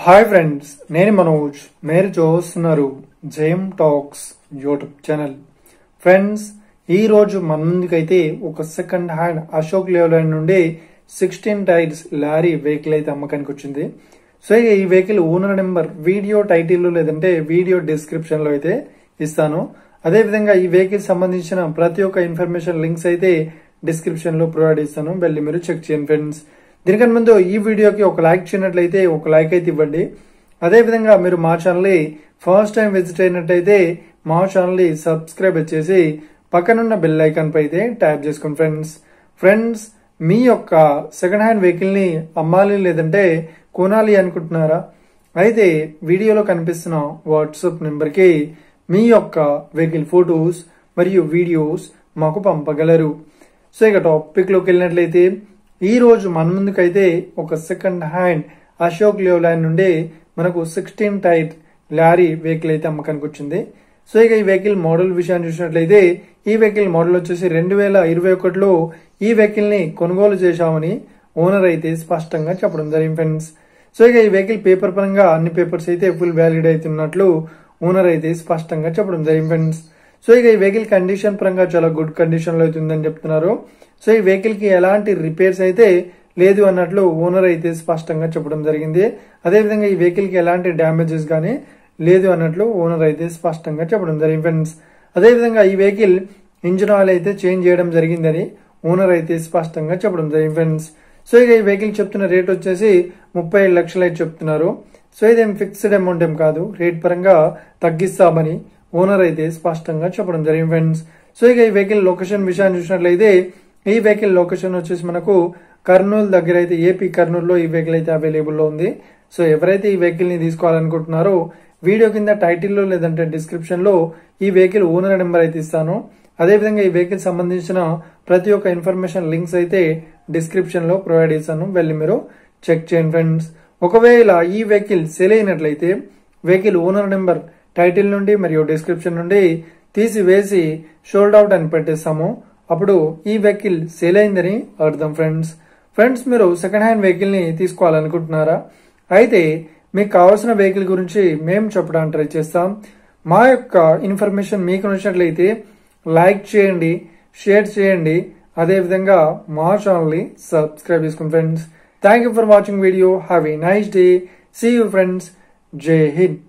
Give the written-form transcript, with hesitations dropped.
Hi friends, నేను మనోజ్. మీరు చూస్తున్నారు జయం టాక్స్ యూట్యూబ్ ఛానల్. ఫ్రెండ్స్, ఈ రోజు మన ముందుకైతే ఒక సెకండ్ హ్యాండ్ అశోక్ లేలాండ్ నుండి 16 టైర్స్ లారీ వెహికల్ అయితే అమ్మకానికి వచ్చింది. సో ఈ vehicle owner number video title లేదంటే వీడియో డిస్క్రిప్షన్ లో అయితే ఇస్తాను. అదే విధంగా ఈ వెహికల్ సంబంధించిన ప్రతి ఒక్క ఇన్ఫర్మేషన్ లింక్స్ అయితే డిస్క్రిప్షన్ లో ప్రొవైడ్ చేస్తాను. వెళ్ళి మీరు చెక్ చేయండి ఫ్రెండ్స్. దీనికన్నా ముందు ఈ వీడియోకి ఒక లైక్ చేయనట్లయితే ఒక లైక్ అయితే ఇవ్వండి. అదే విధంగా మీరు మా ఛానల్ ని ఫస్ట్ టైం విజిట్ అయినట్లయితే మా ఛానల్ ని సబ్స్క్రైబ్ చేసి పక్కనున్న బెల్ ఐకాన్ పై అయితే ట్యాప్ చేసుకోండి ఫ్రెండ్స్. మీ యొక్క సెకండ్ హ్యాండ్ వెహికల్ ని అమ్మాలి లేదంటే కొనాలి అనుకుంటున్నారా? అయితే వీడియోలో కనిపిస్తున్న వాట్సాప్ నెంబర్ కి మీ యొక్క వెహికల్ ఫోటోస్ మరియు వీడియోస్ మాకు పంపగలరు. సో ఇక టాపిక్ లోకి వెళ్ళినట్లయితే ఈ రోజు మన ముందుకైతే ఒక సెకండ్ హ్యాండ్ అశోక్ లేలాండ్ నుండి మనకు 16 టైర్ లారీ వెహికల్ అయితే అమ్మకానికి వచ్చింది. సో ఇక ఈ వెహికల్ మోడల్ విషయాన్ని చూసినట్లయితే ఈ వెహికల్ మోడల్ వచ్చేసి 2021లో ఈ వెహికల్ ని కొనుగోలు చేశామని ఓనర్ అయితే స్పష్టంగా చెప్పడం జరిగింది ఫ్రెండ్స్. సో ఇక ఈ వెహికల్ పేపర్ పరంగా అన్ని పేపర్స్ అయితే ఫుల్ వ్యాలిడ్ అవుతున్నట్లు ఓనర్ అయితే స్పష్టంగా చెప్పడం జరిగింది ఫ్రెండ్స్. సో ఇక ఈ వెహికల్ కండిషన్ పరంగా చాలా గుడ్ కండిషన్ లో అయితే ఉందని చెప్తున్నారు. సో ఈ వెహికల్ కి ఎలాంటి రిపేర్స్ అయితే లేదు అన్నట్లు ఓనర్ అయితే స్పష్టంగా చెప్పడం జరిగింది. అదేవిధంగా ఈ వెహికల్ కి ఎలాంటి డ్యామేజెస్ గానీ లేదు అన్నట్లు ఓనర్ అయితే స్పష్టంగా చెప్పడం జరిగింది ఫ్రెండ్స్. అదేవిధంగా ఈ వెహికల్ ఇంజిన్ ఆయిల్ అయితే చేంజ్ చేయడం జరిగిందని ఓనర్ అయితే స్పష్టంగా చెప్పడం జరిగింది ఫ్రెండ్స్. సో ఇక ఈ వెహికల్ చెప్తున్న రేట్ వచ్చేసి 37 లక్షలు అయితే చెప్తున్నారు. సో ఇదేం ఫిక్స్డ్ అమౌంట్ ఏం కాదు, రేట్ పరంగా తగ్గిస్తామని ఓనర్ అయితే స్పష్టంగా చెప్పడం జరిగింది ఫ్రెండ్స్. సో ఇక ఈ వెహికల్ లొకేషన్ విషయాన్ని చూసినట్లయితే ఈ వెహికల్ లొకేషన్ వచ్చేసి మనకు కర్నూలు దగ్గర అయితే ఏపీ కర్నూలులో ఈ వెహికల్ అయితే అవైలబుల్ లో ఉంది. సో ఎవరైతే ఈ వెహికల్ ని తీసుకోవాలనుకుంటున్నారో వీడియో కింద టైటిల్లో లేదంటే డిస్క్రిప్షన్ లో ఈ వెహికల్ ఓనర్ నెంబర్ అయితే ఇస్తాను. అదేవిధంగా ఈ వెహికల్ సంబంధించిన ప్రతి ఒక్క ఇన్ఫర్మేషన్ లింక్స్ అయితే డిస్క్రిప్షన్ లో ప్రొవైడ్ చేస్తాను. వెళ్ళి మీరు చెక్ చేయండి ఫ్రెండ్స్. ఒకవేళ ఈ వెహికల్ సేల్ అయినట్లయితే వెహికల్ ఓనర్ నెంబర్ టైటిల్ నుండి మరియు డిస్క్రిప్షన్ నుండి తీసివేసి షోల్డ్ అవుట్ అని పెట్టేస్తాము. అప్పుడు ఈ వెహికల్ సేల్ అయిందని అర్థం ఫ్రెండ్స్. మీరు సెకండ్ హ్యాండ్ వెహికల్ ని తీసుకోవాలనుకుంటున్నారా? అయితే మీకు కావాల్సిన వెహికల్ గురించి మేము చెప్పడానికి ట్రై చేస్తాం. మా యొక్క ఇన్ఫర్మేషన్ మీకు నచ్చినట్లయితే లైక్ చేయండి, షేర్ చేయండి. అదేవిధంగా మా ఛానల్ ని సబ్స్క్రైబ్ చేసుకోండి friends. Thank you for watching video. Have a nice day. See you friends. జై హింద్.